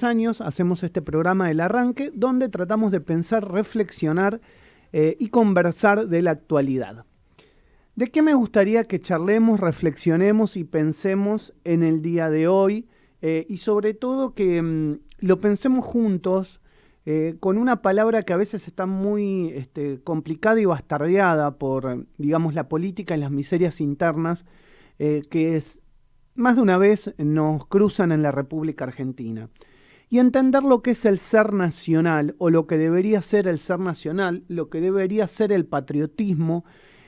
3 años hacemos este programa El Arranque, donde tratamos de pensar, reflexionar y conversar de la actualidad. ¿De qué me gustaría que charlemos, reflexionemos y pensemos en el día de hoy? Y sobre todo que lo pensemos juntos con una palabra que a veces está muy complicada y bastardeada por, digamos, la política y las miserias internas, que es más de una vez nos cruzan en la República Argentina. Y entender lo que es el ser nacional, o lo que debería ser el ser nacional, lo que debería ser el patriotismo,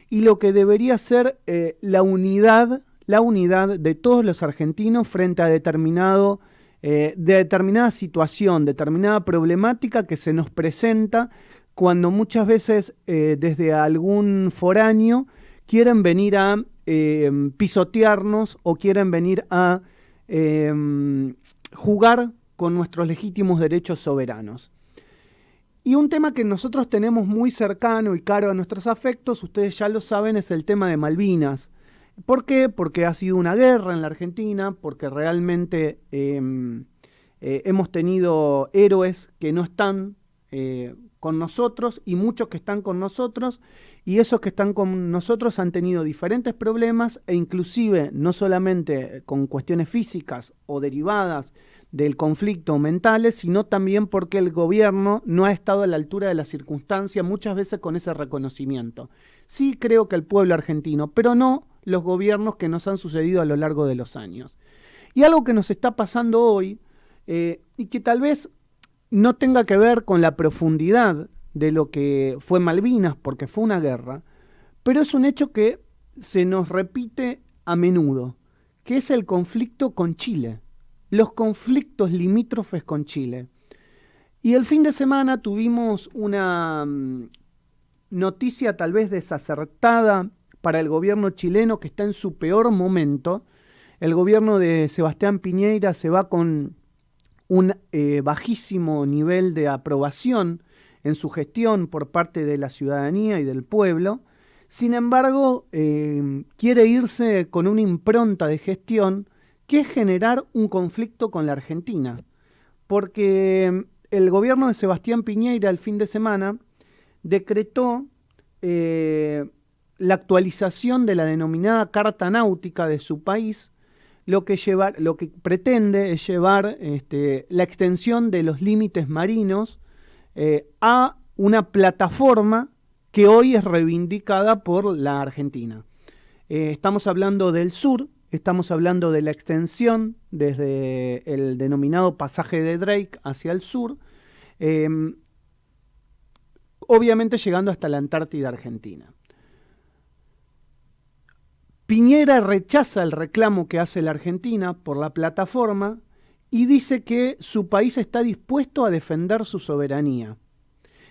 y lo que debería ser la unidad de todos los argentinos frente a determinada situación, determinada problemática que se nos presenta cuando muchas veces desde algún foráneo quieren venir a pisotearnos o quieren venir a jugar con nuestros legítimos derechos soberanos. Y un tema que nosotros tenemos muy cercano y caro a nuestros afectos, ustedes ya lo saben, es el tema de Malvinas. ¿Por qué? Porque ha sido una guerra en la Argentina, porque realmente hemos tenido héroes que no están con nosotros y muchos que están con nosotros, y esos que están con nosotros han tenido diferentes problemas e inclusive no solamente con cuestiones físicas o derivadas del conflicto mentales, sino también porque el gobierno no ha estado a la altura de la circunstancia, muchas veces con ese reconocimiento. Sí creo que el pueblo argentino, pero no los gobiernos que nos han sucedido a lo largo de los años. Y algo que nos está pasando hoy, y que tal vez no tenga que ver con la profundidad de lo que fue Malvinas, porque fue una guerra, pero es un hecho que se nos repite a menudo, que es el conflicto con Chile. Los conflictos limítrofes con Chile. Y el fin de semana tuvimos una noticia tal vez desacertada para el gobierno chileno, que está en su peor momento. El gobierno de Sebastián Piñera se va con un bajísimo nivel de aprobación en su gestión por parte de la ciudadanía y del pueblo. Sin embargo, quiere irse con una impronta de gestión que es generar un conflicto con la Argentina, porque el gobierno de Sebastián Piñera el fin de semana decretó la actualización de la denominada Carta Náutica de su país, lo que pretende es llevar la extensión de los límites marinos a una plataforma que hoy es reivindicada por la Argentina. Estamos hablando del sur. Estamos hablando de la extensión desde el denominado pasaje de Drake hacia el sur, obviamente llegando hasta la Antártida Argentina. Piñera rechaza el reclamo que hace la Argentina por la plataforma y dice que su país está dispuesto a defender su soberanía.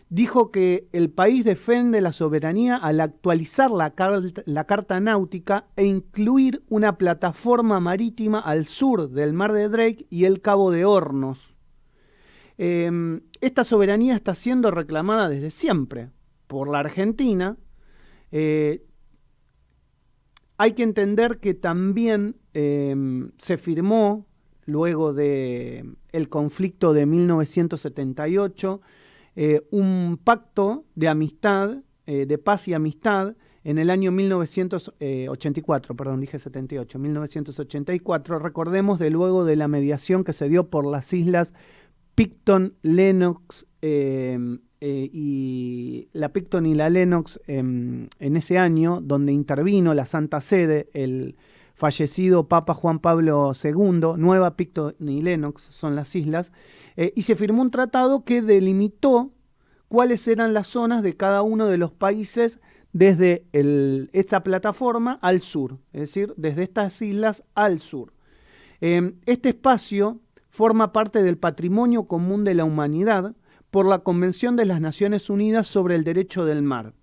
Dijo que el país defiende la soberanía al actualizar la Carta Náutica e incluir una plataforma marítima al sur del Mar de Drake y el Cabo de Hornos. Esta soberanía está siendo reclamada desde siempre por la Argentina. Hay que entender que también se firmó, luego del conflicto de 1978, un pacto de amistad, de paz y amistad, en el año 1984, perdón, dije 78, 1984, recordemos luego de la mediación que se dio por las islas Picton, Lennox y la Picton y la Lennox en ese año, donde intervino la Santa Sede, el fallecido Papa Juan Pablo II, Nueva Picton y Lennox son las islas, y se firmó un tratado que delimitó cuáles eran las zonas de cada uno de los países desde esta plataforma al sur, es decir, desde estas islas al sur. Este espacio forma parte del patrimonio común de la humanidad por la Convención de las Naciones Unidas sobre el Derecho del Mar.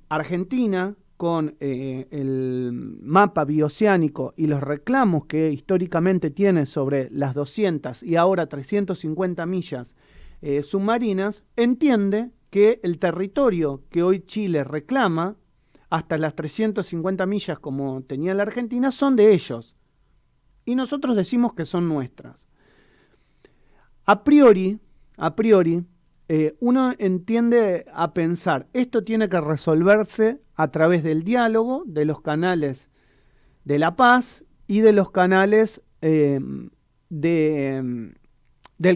Argentina, con el mapa bioceánico y los reclamos que históricamente tiene sobre las 200 y ahora 350 millas submarinas, entiende que el territorio que hoy Chile reclama, hasta las 350 millas como tenía la Argentina, son de ellos. Y nosotros decimos que son nuestras. a priori, uno entiende a pensar, esto tiene que resolverse a través del diálogo, de los canales de la paz y de los canales del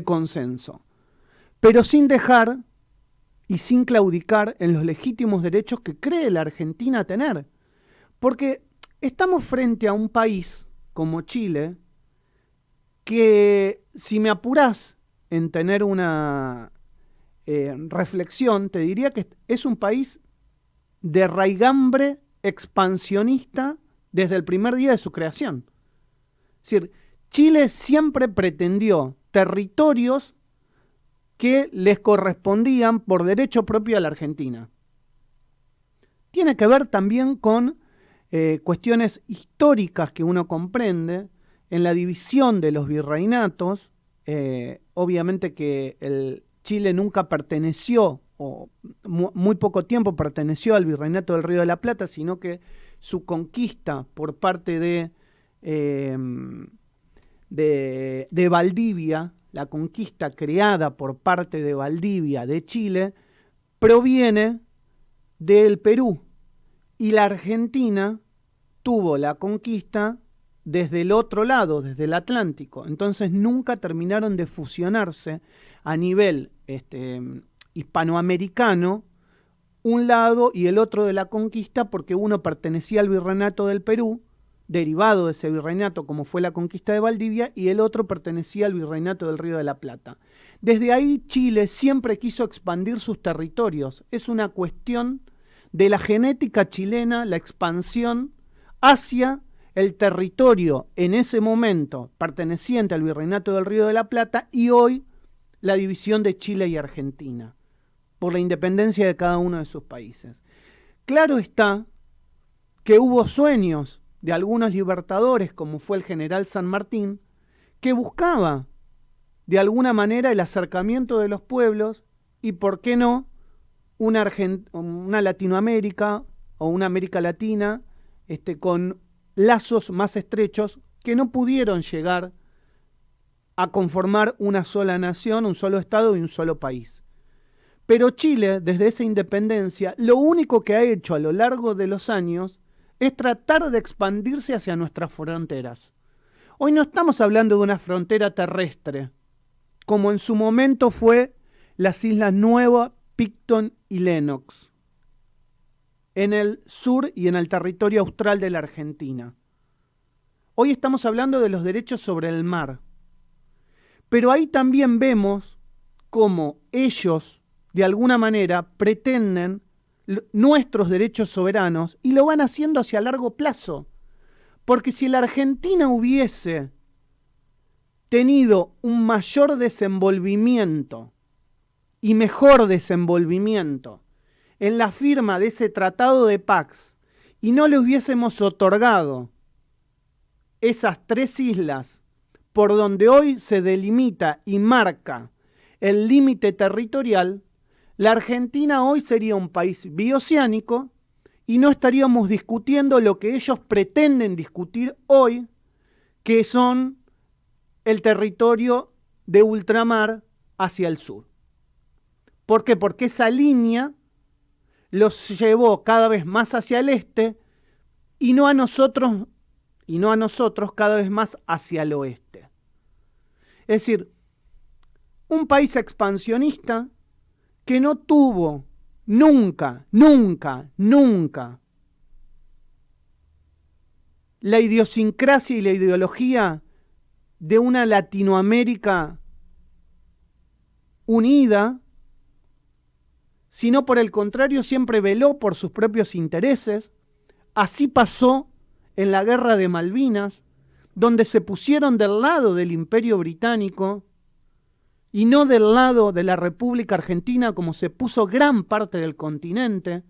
consenso, pero sin dejar y sin claudicar en los legítimos derechos que cree la Argentina tener. Porque estamos frente a un país como Chile que, si me apurás en tener una reflexión, te diría que es un país de raigambre expansionista desde el primer día de su creación. Es decir, Chile siempre pretendió territorios que les correspondían por derecho propio a la Argentina. Tiene que ver también con cuestiones históricas que uno comprende en la división de los virreinatos. Obviamente que el Chile nunca perteneció, o muy poco tiempo perteneció al virreinato del Río de la Plata, sino que su conquista por parte de Valdivia, la conquista creada por parte de Valdivia de Chile, proviene del Perú, y la Argentina tuvo la conquista desde el otro lado, desde el Atlántico. Entonces nunca terminaron de fusionarse a nivel hispanoamericano, un lado y el otro de la conquista, porque uno pertenecía al virreinato del Perú, derivado de ese virreinato como fue la conquista de Valdivia, y el otro pertenecía al virreinato del Río de la Plata. Desde ahí Chile siempre quiso expandir sus territorios. Es una cuestión de la genética chilena, la expansión hacia el territorio en ese momento perteneciente al virreinato del Río de la Plata, y hoy la división de Chile y Argentina por la independencia de cada uno de sus países. Claro está que hubo sueños de algunos libertadores, como fue el general San Martín, que buscaba de alguna manera el acercamiento de los pueblos y, ¿por qué no?, una Latinoamérica o una América Latina con lazos más estrechos que no pudieron llegar a conformar una sola nación, un solo Estado y un solo país. Pero Chile, desde esa independencia, lo único que ha hecho a lo largo de los años es tratar de expandirse hacia nuestras fronteras. Hoy no estamos hablando de una frontera terrestre, como en su momento fue las Islas Nueva, Picton y Lennox, en el sur y en el territorio austral de la Argentina. Hoy estamos hablando de los derechos sobre el mar. Pero ahí también vemos cómo ellos, de alguna manera, pretenden nuestros derechos soberanos, y lo van haciendo hacia largo plazo. Porque si la Argentina hubiese tenido un mayor desenvolvimiento y mejor desenvolvimiento en la firma de ese tratado de Pax, y no le hubiésemos otorgado esas 3 islas por donde hoy se delimita y marca el límite territorial, la Argentina hoy sería un país bioceánico y no estaríamos discutiendo lo que ellos pretenden discutir hoy, que son el territorio de ultramar hacia el sur. ¿Por qué? Porque esa línea los llevó cada vez más hacia el este y no a nosotros cada vez más hacia el oeste. Es decir, un país expansionista que no tuvo nunca la idiosincrasia y la ideología de una Latinoamérica unida, sino por el contrario siempre veló por sus propios intereses. Así pasó en la Guerra de Malvinas, donde se pusieron del lado del Imperio Británico y no del lado de la República Argentina, como se puso gran parte del continente.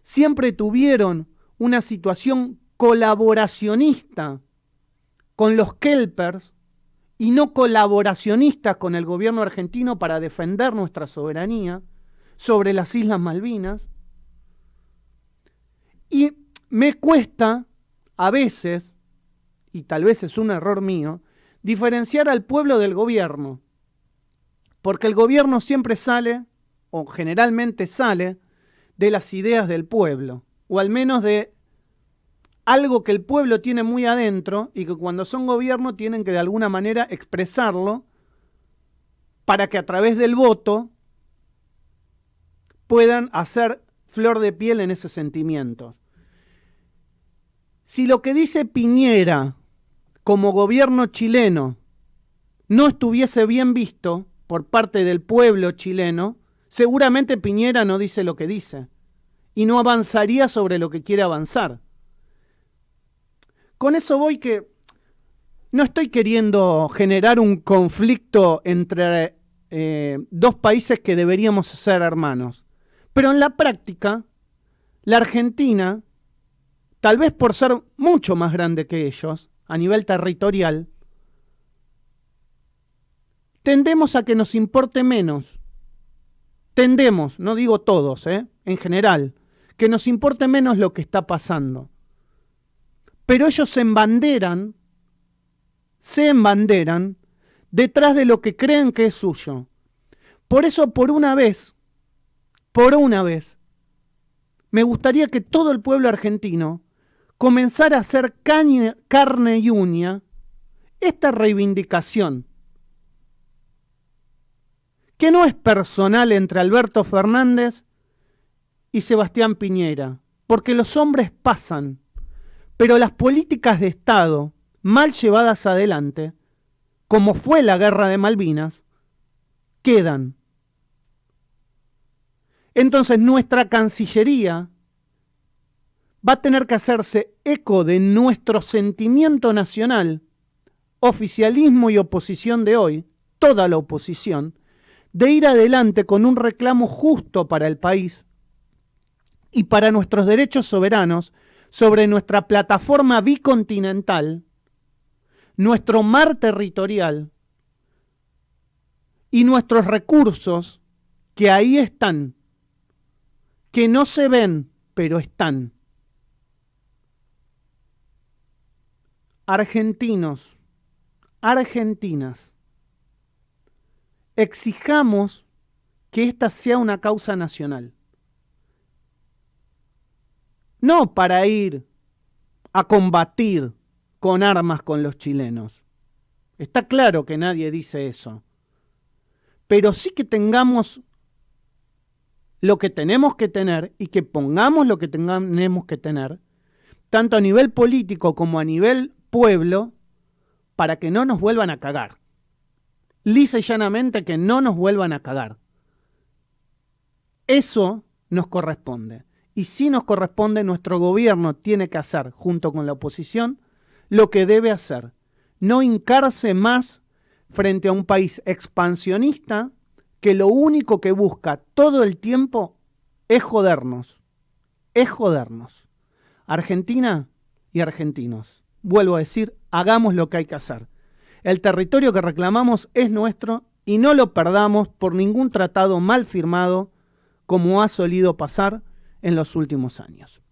Siempre tuvieron una situación colaboracionista con los kelpers y no colaboracionista con el gobierno argentino para defender nuestra soberanía sobre las Islas Malvinas. Y me cuesta a veces, y tal vez es un error mío, diferenciar al pueblo del gobierno. Porque el gobierno siempre sale, o generalmente sale, de las ideas del pueblo, o al menos de algo que el pueblo tiene muy adentro y que cuando son gobierno tienen que de alguna manera expresarlo para que a través del voto puedan hacer flor de piel en ese sentimiento. Si lo que dice Piñera como gobierno chileno no estuviese bien visto por parte del pueblo chileno, seguramente Piñera no dice lo que dice y no avanzaría sobre lo que quiere avanzar. Con eso voy que no estoy queriendo generar un conflicto entre dos países que deberíamos ser hermanos, pero en la práctica, la Argentina, tal vez por ser mucho más grande que ellos, a nivel territorial, tendemos a que nos importe menos. Tendemos, no digo todos, en general, que nos importe menos lo que está pasando. Pero ellos se embanderan detrás de lo que creen que es suyo. Por eso, por una vez, me gustaría que todo el pueblo argentino comenzara a hacer carne y uña esta reivindicación, que no es personal entre Alberto Fernández y Sebastián Piñera, porque los hombres pasan, pero las políticas de Estado mal llevadas adelante, como fue la guerra de Malvinas, quedan. Entonces nuestra Cancillería va a tener que hacerse eco de nuestro sentimiento nacional, oficialismo y oposición de hoy, toda la oposición, de ir adelante con un reclamo justo para el país y para nuestros derechos soberanos sobre nuestra plataforma bicontinental, nuestro mar territorial y nuestros recursos que ahí están, que no se ven, pero están. Argentinos, argentinas, exijamos que esta sea una causa nacional. No para ir a combatir con armas con los chilenos. Está claro que nadie dice eso. Pero sí que tengamos lo que tenemos que tener y que pongamos lo que tenemos que tener, tanto a nivel político como a nivel pueblo, para que no nos vuelvan a cagar. Lisa y llanamente que no nos vuelvan a cagar. Eso nos corresponde. Y si nos corresponde, nuestro gobierno tiene que hacer, junto con la oposición, lo que debe hacer. No hincarse más frente a un país expansionista que lo único que busca todo el tiempo es jodernos. Es jodernos. Argentina y argentinos, vuelvo a decir, hagamos lo que hay que hacer. El territorio que reclamamos es nuestro y no lo perdamos por ningún tratado mal firmado como ha solido pasar en los últimos años.